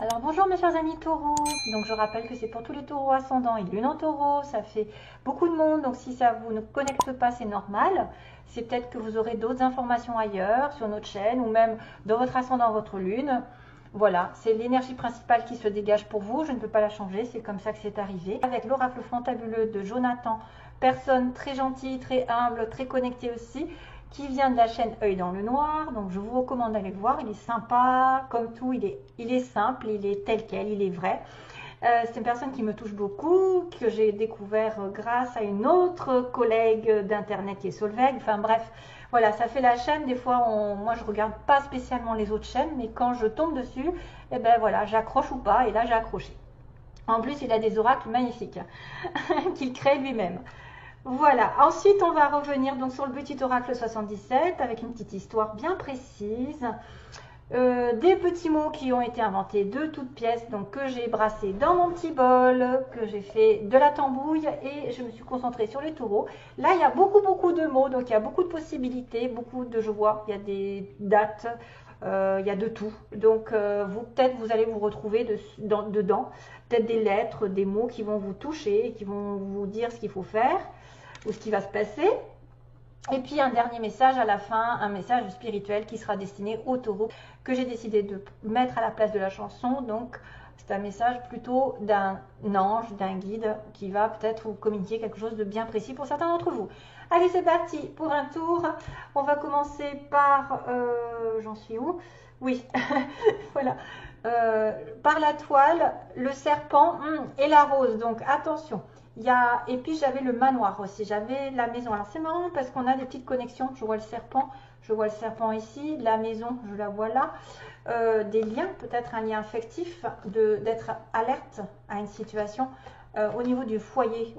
Alors bonjour mes chers amis taureaux, donc je rappelle que c'est pour tous les taureaux ascendants et lune en taureau, ça fait beaucoup de monde, donc si ça vous ne connecte pas c'est normal, c'est peut-être que vous aurez d'autres informations ailleurs sur notre chaîne ou même dans votre ascendant, votre lune. Voilà, c'est l'énergie principale qui se dégage pour vous, je ne peux pas la changer, c'est comme ça que c'est arrivé. Avec l'oracle fantabuleux de Jonathan, personne très gentille, très humble, très connectée aussi, qui vient de la chaîne Œil dans le Noir. Donc je vous recommande d'aller le voir, il est sympa, comme tout, il est simple, il est tel quel, il est vrai. C'est une personne qui me touche beaucoup, que j'ai découvert grâce à une autre collègue d'internet qui est Solveig. Enfin bref, voilà, ça fait la chaîne. Des fois, moi je regarde pas spécialement les autres chaînes, mais quand je tombe dessus, et ben voilà, j'accroche ou pas, et là j'ai accroché. En plus, il a des oracles magnifiques qu'il crée lui-même. Voilà, ensuite on va revenir donc sur le petit oracle 77 avec une petite histoire bien précise. Des petits mots qui ont été inventés de toutes pièces, donc que j'ai brassé dans mon petit bol, que j'ai fait de la tambouille et je me suis concentrée sur les taureaux. Là, il y a beaucoup de mots, donc il y a beaucoup de possibilités, beaucoup de joie, il y a des dates, il y a de tout. Donc vous peut-être vous allez vous retrouver dedans, peut-être des lettres, des mots qui vont vous toucher, qui vont vous dire ce qu'il faut faire ou ce qui va se passer. Et puis un dernier message à la fin, un message spirituel qui sera destiné aux taureaux que j'ai décidé de mettre à la place de la chanson. Donc c'est un message plutôt d'un ange, d'un guide qui va peut-être vous communiquer quelque chose de bien précis pour certains d'entre vous. Allez, c'est parti pour un tour. On va commencer par... j'en suis où? Oui, voilà. Par la toile, le serpent et la rose. Donc attention. Et puis j'avais le manoir aussi, j'avais la maison. Alors c'est marrant parce qu'on a des petites connexions. Je vois le serpent ici, la maison, je la vois là. Des liens, peut-être un lien affectif, d'être alerte à une situation au niveau du foyer,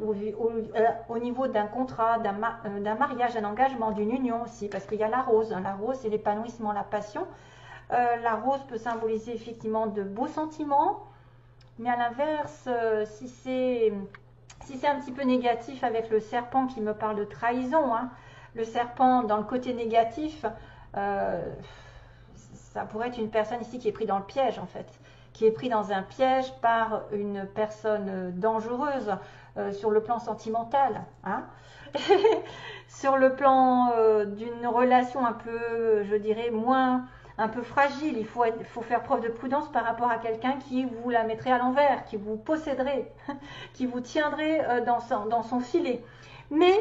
au niveau d'un contrat, d'un mariage, d'un engagement, d'une union aussi, parce qu'il y a la rose. La rose, c'est l'épanouissement, la passion. La rose peut symboliser effectivement de beaux sentiments, mais à l'inverse, si c'est un petit peu négatif avec le serpent qui me parle de trahison, hein, le serpent dans le côté négatif, euh, ça pourrait être une personne ici qui est prise dans le piège en fait, qui est pris dans un piège par une personne dangereuse sur le plan sentimental, hein. Sur le plan d'une relation un peu, je dirais, moins un peu fragile, faut faire preuve de prudence par rapport à quelqu'un qui vous la mettrait à l'envers, qui vous posséderait, qui vous tiendrait dans son filet. Mais,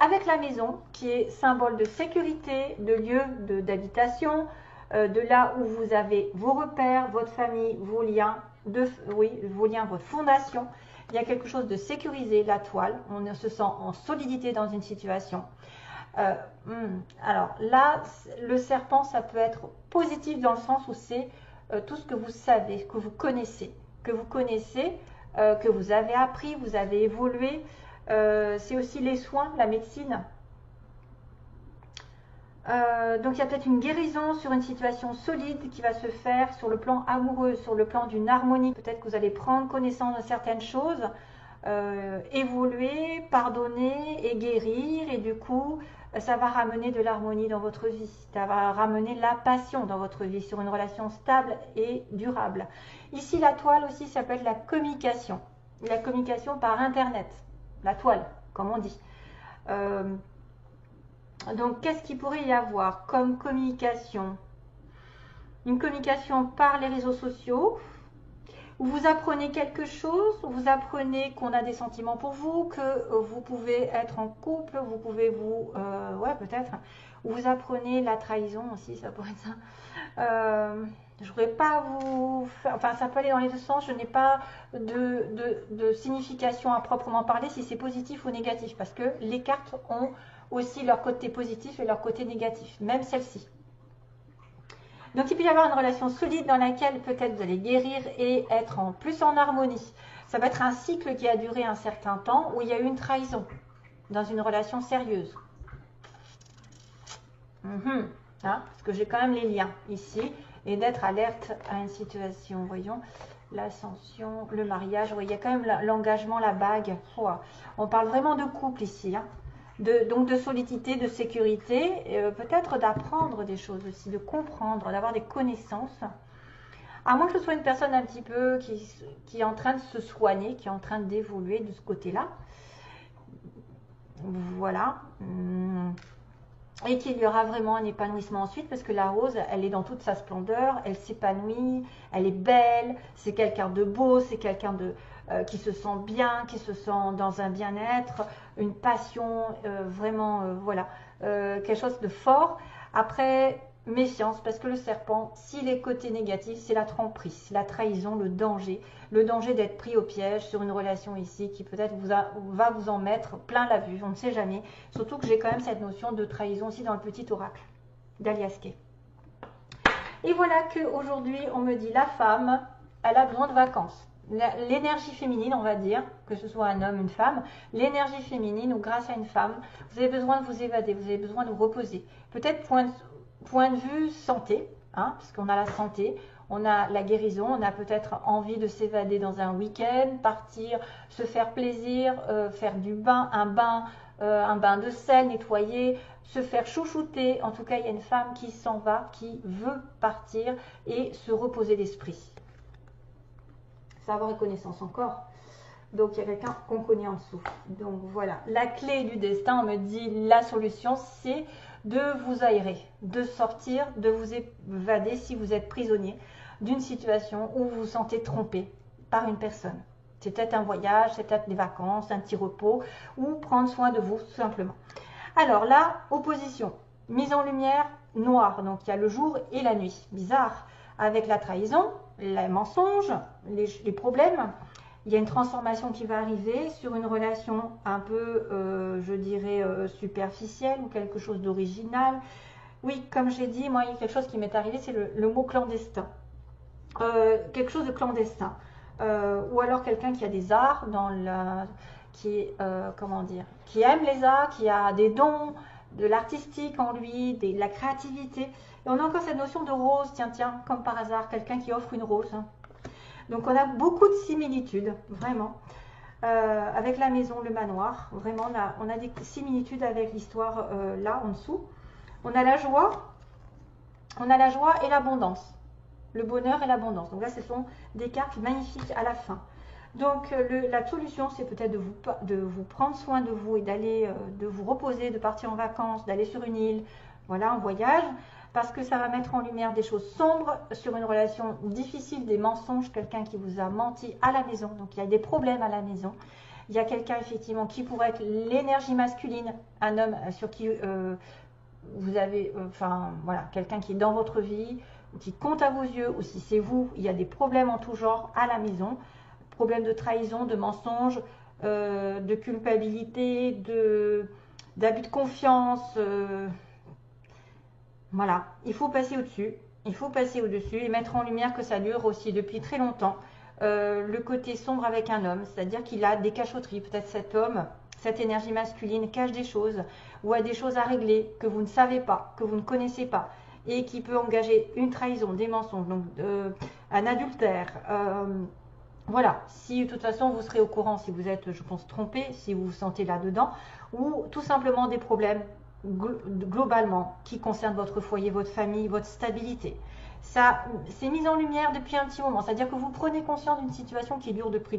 avec la maison, qui est symbole de sécurité, de lieu d'habitation, de là où vous avez vos repères, votre famille, vos liens, vos liens, votre fondation, il y a quelque chose de sécurisé, la toile, on se sent en solidité dans une situation. Euh, alors là, le serpent, ça peut être positif dans le sens où c'est tout ce que vous savez, que vous connaissez, que vous avez appris, vous avez évolué. C'est aussi les soins, la médecine. Donc il y a peut-être une guérison sur une situation solide qui va se faire sur le plan amoureux, sur le plan d'une harmonie. Peut-être que vous allez prendre connaissance de certaines choses, évoluer, pardonner et guérir, et du coup ça va ramener de l'harmonie dans votre vie, ça va ramener la passion dans votre vie sur une relation stable et durable. Ici la toile aussi, ça peut être la communication par internet, la toile comme on dit. Donc qu'est-ce qu'il pourrait y avoir comme communication? Une communication par les réseaux sociaux, où vous apprenez quelque chose, où vous apprenez qu'on a des sentiments pour vous, que vous pouvez être en couple, vous pouvez ouais peut-être, où vous apprenez la trahison aussi, ça pourrait être ça. Je ne voudrais pas vous faire, enfin ça peut aller dans les deux sens, je n'ai pas de signification à proprement parler si c'est positif ou négatif, parce que les cartes ont aussi leur côté positif et leur côté négatif, même celle-ci. Donc il peut y avoir une relation solide dans laquelle peut-être vous allez guérir et être plus en harmonie. Ça va être un cycle qui a duré un certain temps où il y a eu une trahison dans une relation sérieuse. Hein, parce que j'ai quand même les liens ici et d'être alerte à une situation. Voyons, l'ascension, le mariage, il y a quand même l'engagement, la bague. On parle vraiment de couple ici. Hein. donc de solidité, de sécurité, peut-être d'apprendre des choses aussi, de comprendre, d'avoir des connaissances. À moins que ce soit une personne un petit peu qui est en train de se soigner, qui est en train d'évoluer de ce côté-là. Voilà. Et qu'il y aura vraiment un épanouissement ensuite, parce que la rose, elle est dans toute sa splendeur, elle s'épanouit, elle est belle, c'est quelqu'un de beau, c'est quelqu'un qui se sent bien, qui se sent dans un bien-être, une passion, vraiment, voilà, quelque chose de fort. Après, méfiance, parce que le serpent, s'il est côté négatif, c'est la tromperie, c'est la trahison, le danger d'être pris au piège sur une relation ici qui peut-être va vous en mettre plein la vue, on ne sait jamais. Surtout que j'ai quand même cette notion de trahison aussi dans le petit oracle d'Aliaskay. Et voilà qu'aujourd'hui, on me dit la femme, elle a besoin de vacances. L'énergie féminine, on va dire, que ce soit un homme, une femme, l'énergie féminine ou grâce à une femme, vous avez besoin de vous évader, vous avez besoin de vous reposer. Peut-être point de vue santé, hein, puisqu'on a la santé, on a la guérison, on a peut-être envie de s'évader dans un week-end, partir, se faire plaisir, faire du bain, un bain de sel, nettoyer, se faire chouchouter. En tout cas, il y a une femme qui s'en va, qui veut partir et se reposer l'esprit. Savoir et connaissance encore. Donc, il y a quelqu'un qu'on connaît en dessous. Donc, voilà. La clé du destin, on me dit, la solution, c'est de vous aérer, de sortir, de vous évader si vous êtes prisonnier d'une situation où vous vous sentez trompé par une personne. C'est peut-être un voyage, c'est peut-être des vacances, un petit repos, ou prendre soin de vous, tout simplement. Alors là, opposition, mise en lumière, noir. Donc, il y a le jour et la nuit. Bizarre. Avec la trahison, les mensonges, les problèmes. Il y a une transformation qui va arriver sur une relation un peu, je dirais, superficielle ou quelque chose d'original. Oui, comme j'ai dit, moi, il y a quelque chose qui m'est arrivé, c'est le mot clandestin. Quelque chose de clandestin. Ou alors quelqu'un qui a des arts, comment dire, qui aime les arts, qui a des dons, de l'artistique en lui, de la créativité. Et on a encore cette notion de rose, tiens, comme par hasard, quelqu'un qui offre une rose. Donc on a beaucoup de similitudes, vraiment, avec la maison, le manoir. Vraiment, on a des similitudes avec l'histoire là, en dessous. On a la joie et l'abondance. Le bonheur et l'abondance. Donc là, ce sont des cartes magnifiques à la fin. Donc la solution, c'est peut-être de vous prendre soin de vous et d'aller, de vous reposer, de partir en vacances, d'aller sur une île, voilà, en voyage. Parce que ça va mettre en lumière des choses sombres sur une relation difficile, des mensonges, quelqu'un qui vous a menti à la maison. Donc il y a des problèmes à la maison. Il y a quelqu'un effectivement qui pourrait être l'énergie masculine, un homme sur qui vous avez, voilà, quelqu'un qui est dans votre vie, qui compte à vos yeux, ou si c'est vous, il y a des problèmes en tout genre à la maison. Problèmes de trahison, de mensonges, de culpabilité, d'abus de confiance. Voilà, il faut passer au-dessus, il faut passer au-dessus et mettre en lumière que ça dure aussi depuis très longtemps. Le côté sombre avec un homme, c'est-à-dire qu'il a des cachotteries. Peut-être cet homme, cette énergie masculine cache des choses ou a des choses à régler que vous ne savez pas, que vous ne connaissez pas et qui peut engager une trahison, des mensonges, donc un adultère. Voilà, si de toute façon vous serez au courant si vous êtes, je pense, trompé, si vous vous sentez là-dedans, ou tout simplement des problèmes globalement qui concernent votre foyer, votre famille, votre stabilité. Ça, c'est mis en lumière depuis un petit moment, c'est-à-dire que vous prenez conscience d'une situation qui dure depuis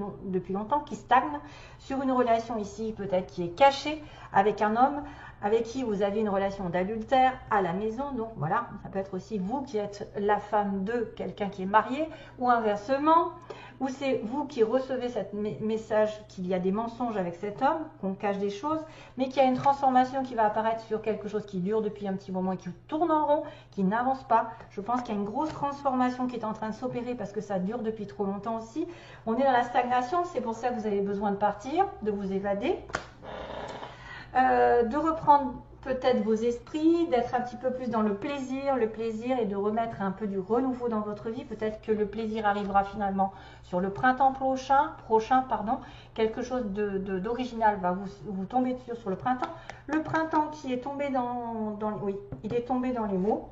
longtemps, qui stagne, sur une relation ici peut-être qui est cachée avec un homme, avec qui vous avez une relation d'adultère à la maison. Donc voilà, ça peut être aussi vous qui êtes la femme de quelqu'un qui est marié, ou inversement, ou c'est vous qui recevez ce message qu'il y a des mensonges avec cet homme, qu'on cache des choses, mais qu'il y a une transformation qui va apparaître sur quelque chose qui dure depuis un petit moment et qui tourne en rond, qui n'avance pas. Je pense qu'il y a une grosse transformation qui est en train de s'opérer parce que ça dure depuis trop longtemps aussi. On est dans la stagnation, c'est pour ça que vous avez besoin de partir, de vous évader, de reprendre peut-être vos esprits, d'être un petit peu plus dans le plaisir et de remettre un peu du renouveau dans votre vie. Peut-être que le plaisir arrivera finalement sur le printemps prochain, quelque chose d'original va vous tomber dessus sur le printemps. Le printemps qui est tombé oui, il est tombé dans les mots.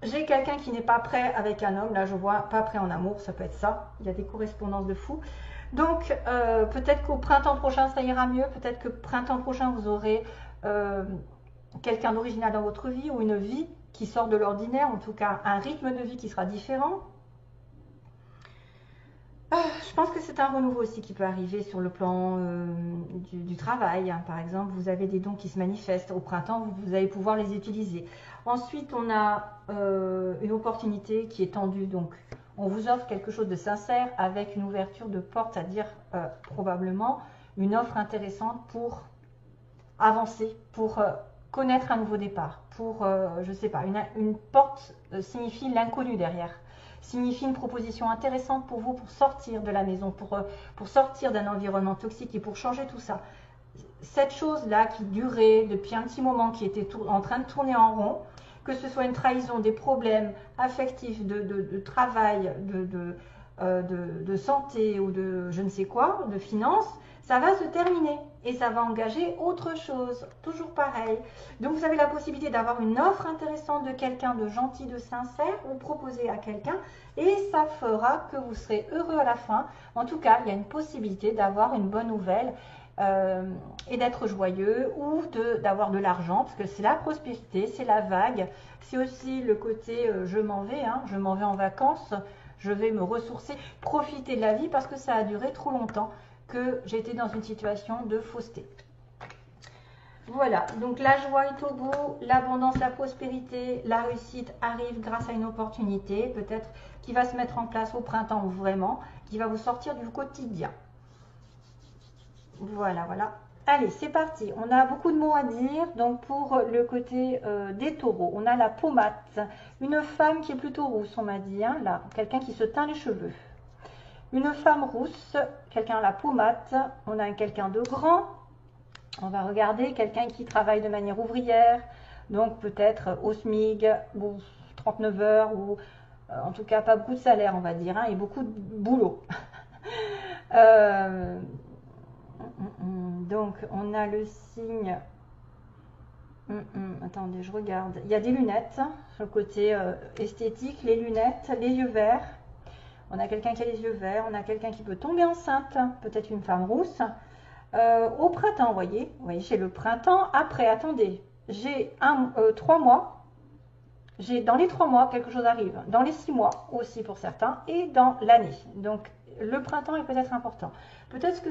J'ai quelqu'un qui n'est pas prêt avec un homme, là je vois pas prêt en amour, ça peut être ça, il y a des correspondances de fou. Donc, peut-être qu'au printemps prochain, ça ira mieux. Peut-être que printemps prochain, vous aurez quelqu'un d'original dans votre vie ou une vie qui sort de l'ordinaire, en tout cas un rythme de vie qui sera différent. Je pense que c'est un renouveau aussi qui peut arriver sur le plan du travail. Hein. Par exemple, vous avez des dons qui se manifestent. Au printemps, vous allez pouvoir les utiliser. Ensuite, on a une opportunité qui est tendue. Donc, on vous offre quelque chose de sincère avec une ouverture de porte, c'est-à-dire probablement une offre intéressante pour avancer, pour connaître un nouveau départ. Pour, je ne sais pas, une porte signifie l'inconnu derrière. Signifie une proposition intéressante pour vous pour sortir de la maison, pour sortir d'un environnement toxique et pour changer tout ça. Cette chose-là qui durait depuis un petit moment, qui était en train de tourner en rond, que ce soit une trahison, des problèmes affectifs, de travail, de santé ou de je ne sais quoi, de finances, ça va se terminer et ça va engager autre chose, toujours pareil. Donc vous avez la possibilité d'avoir une offre intéressante de quelqu'un de gentil, de sincère, ou proposer à quelqu'un et ça fera que vous serez heureux à la fin. En tout cas, il y a une possibilité d'avoir une bonne nouvelle et d'être joyeux ou d'avoir de l'argent parce que c'est la prospérité, c'est la vague. C'est aussi le côté je m'en vais, hein, je m'en vais en vacances, je vais me ressourcer, profiter de la vie parce que ça a duré trop longtemps que j'étais dans une situation de fausseté. Voilà, donc la joie est au bout, l'abondance, la prospérité, la réussite arrive grâce à une opportunité, peut-être qui va se mettre en place au printemps ou vraiment, qui va vous sortir du quotidien. Voilà, voilà. Allez, c'est parti. On a beaucoup de mots à dire. Donc, pour le côté des taureaux, on a la pommate. Une femme qui est plutôt rousse, on m'a dit. Hein, là, quelqu'un qui se teint les cheveux. Une femme rousse, quelqu'un à la pommate. On a quelqu'un de grand. On va regarder quelqu'un qui travaille de manière ouvrière. Donc, peut-être au SMIG, ou 39 heures, ou en tout cas, pas beaucoup de salaire, on va dire, hein, et beaucoup de boulot. Donc, on a le signe. Attendez, je regarde. Il y a des lunettes, sur le côté esthétique, les lunettes, les yeux verts. On a quelqu'un qui a les yeux verts, on a quelqu'un qui peut tomber enceinte, peut-être une femme rousse. Au printemps, vous voyez, j'ai le printemps. Après, attendez, j'ai 3 mois. Dans les 3 mois, quelque chose arrive. Dans les 6 mois aussi pour certains, et dans l'année. Donc, le printemps est peut-être important. Peut-être ce que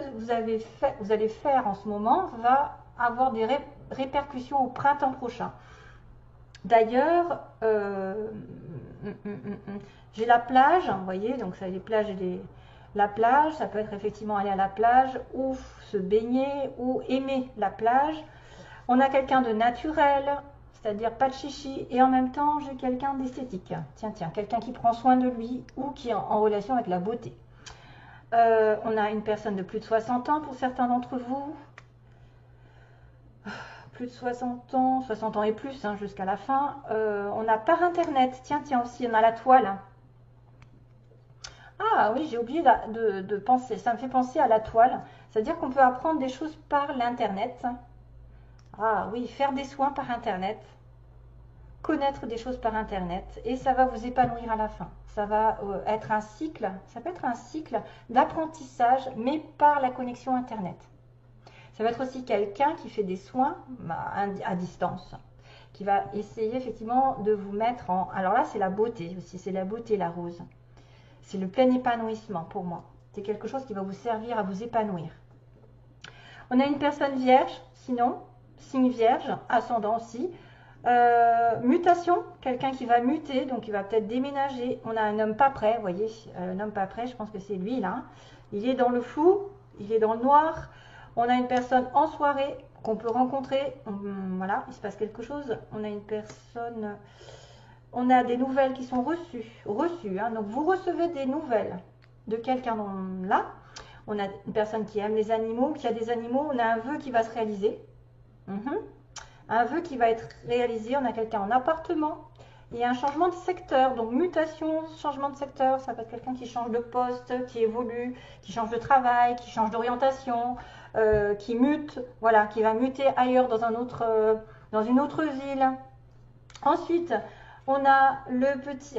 vous allez faire en ce moment va avoir des répercussions au printemps prochain. D'ailleurs, j'ai la plage, vous voyez, donc ça, les plages et la plage, ça peut être effectivement aller à la plage ou se baigner ou aimer la plage. On a quelqu'un de naturel, c'est-à-dire pas de chichi, et en même temps, j'ai quelqu'un d'esthétique. Tiens, quelqu'un qui prend soin de lui ou qui est en relation avec la beauté. On a une personne de plus de 60 ans pour certains d'entre vous. Plus de 60 ans et plus, hein, jusqu'à la fin. On a par internet, tiens aussi, on a la toile. Ah oui, j'ai oublié de penser, ça me fait penser à la toile. C'est-à-dire qu'on peut apprendre des choses par l'internet. Ah oui, faire des soins par internet. Connaître des choses par internet. Et ça va vous épanouir à la fin. Ça va être un cycle, ça peut être un cycle d'apprentissage, mais par la connexion internet. Ça va être aussi quelqu'un qui fait des soins à distance, qui va essayer effectivement de vous mettre en... Alors là, c'est la beauté aussi, c'est la beauté, la rose. C'est le plein épanouissement pour moi. C'est quelque chose qui va vous servir à vous épanouir. On a une personne vierge, sinon, signe vierge, ascendant aussi. Mutation, quelqu'un qui va muter, donc il va peut-être déménager. On a un homme pas prêt, vous voyez, un homme pas prêt, je pense que c'est lui là. Il est dans le flou, il est dans le noir. On a une personne en soirée qu'on peut rencontrer. Voilà, il se passe quelque chose. On a une personne... On a des nouvelles qui sont reçues. Hein. Donc, vous recevez des nouvelles de quelqu'un là. On a une personne qui aime les animaux, qui a des animaux. On a un vœu qui va se réaliser. Un vœu qui va être réalisé. On a quelqu'un en appartement. Il y a un changement de secteur. Donc, mutation, changement de secteur. Ça peut être quelqu'un qui change de poste, qui évolue, qui change de travail, qui change d'orientation, qui mute. Voilà, qui va muter ailleurs dans une autre ville. Ensuite... On a le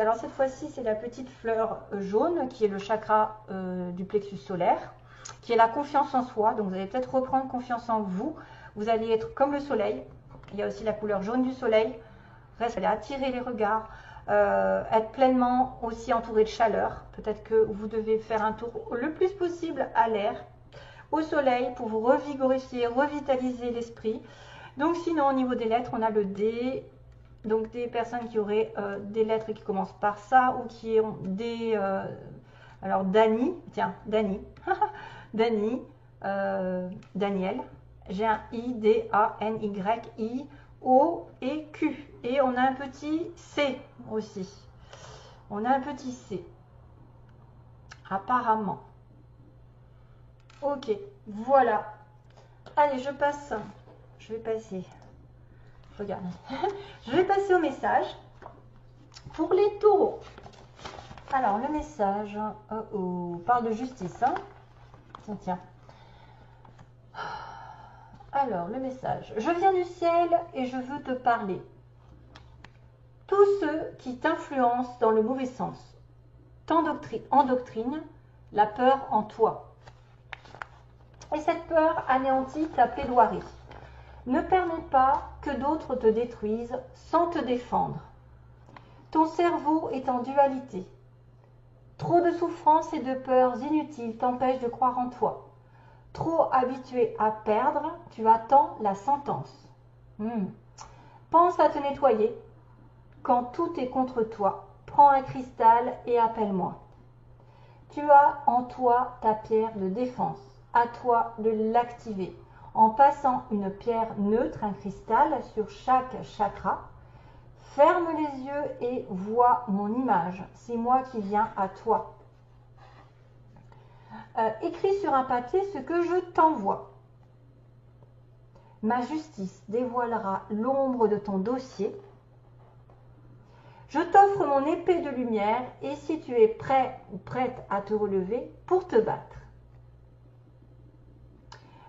alors cette fois-ci, c'est la petite fleur jaune qui est le chakra du plexus solaire. qui est la confiance en soi. Donc vous allez peut-être reprendre confiance en vous. Vous allez être comme le soleil. Il y a aussi la couleur jaune du soleil. Reste, allez attirer les regards. Être pleinement aussi entouré de chaleur. Peut-être que vous devez faire un tour le plus possible à l'air, au soleil, pour vous revigorifier, revitaliser l'esprit. Donc sinon, au niveau des lettres, on a le D. Donc des personnes qui auraient des lettres qui commencent par ça, ou qui ont des... alors Dani, tiens, Dani, Dani, Daniel, j'ai un I, D, A, N, Y, I, O et Q. Et on a un petit C aussi. On a un petit C. Apparemment. Ok, voilà. Allez, je passe. Je vais passer. Regarde. Je vais passer au message pour les taureaux. Alors, le message parle de justice. Hein. Tiens, tiens. Alors, le message. Je viens du ciel et je veux te parler. Tous ceux qui t'influencent dans le mauvais sens endoctrinent la peur en toi. Et cette peur anéantit ta plaidoirie. Ne permets pas que d'autres te détruisent sans te défendre. Ton cerveau est en dualité. Trop de souffrances et de peurs inutiles t'empêchent de croire en toi. Trop habitué à perdre, tu attends la sentence. Pense à te nettoyer. Quand tout est contre toi, prends un cristal et appelle-moi. Tu as en toi ta pierre de défense. À toi de l'activer. En passant une pierre neutre, un cristal, sur chaque chakra. Ferme les yeux et vois mon image. C'est moi qui viens à toi. Écris sur un papier ce que je t'envoie. Ma justice dévoilera l'ombre de ton dossier. Je t'offre mon épée de lumière et si tu es prêt ou prête à te relever pour te battre.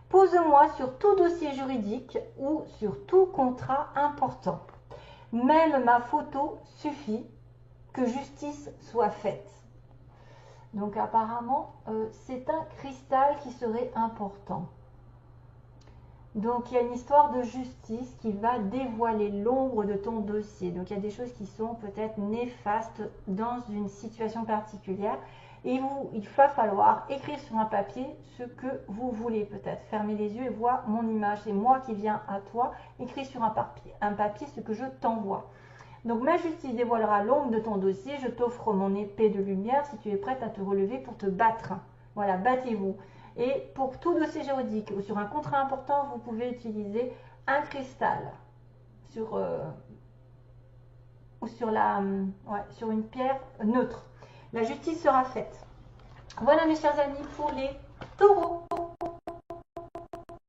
Pose-moi sur tout dossier juridique ou sur tout contrat important. Même ma photo suffit, que justice soit faite. Donc apparemment, c'est un cristal qui serait important. Donc il y a une histoire de justice qui va dévoiler l'ombre de ton dossier. Donc il y a des choses qui sont peut-être néfastes dans une situation particulière. Et il va falloir écrire sur un papier ce que vous voulez peut-être. Fermez les yeux et vois mon image. C'est moi qui viens à toi. Écris sur un papier ce que je t'envoie. Donc ma justice dévoilera l'ombre de ton dossier. Je t'offre mon épée de lumière si tu es prête à te relever pour te battre. Voilà, battez-vous. Et pour tout dossier juridique ou sur un contrat important, vous pouvez utiliser un cristal ou sur une pierre neutre. La justice sera faite. Voilà mes chers amis pour les taureaux.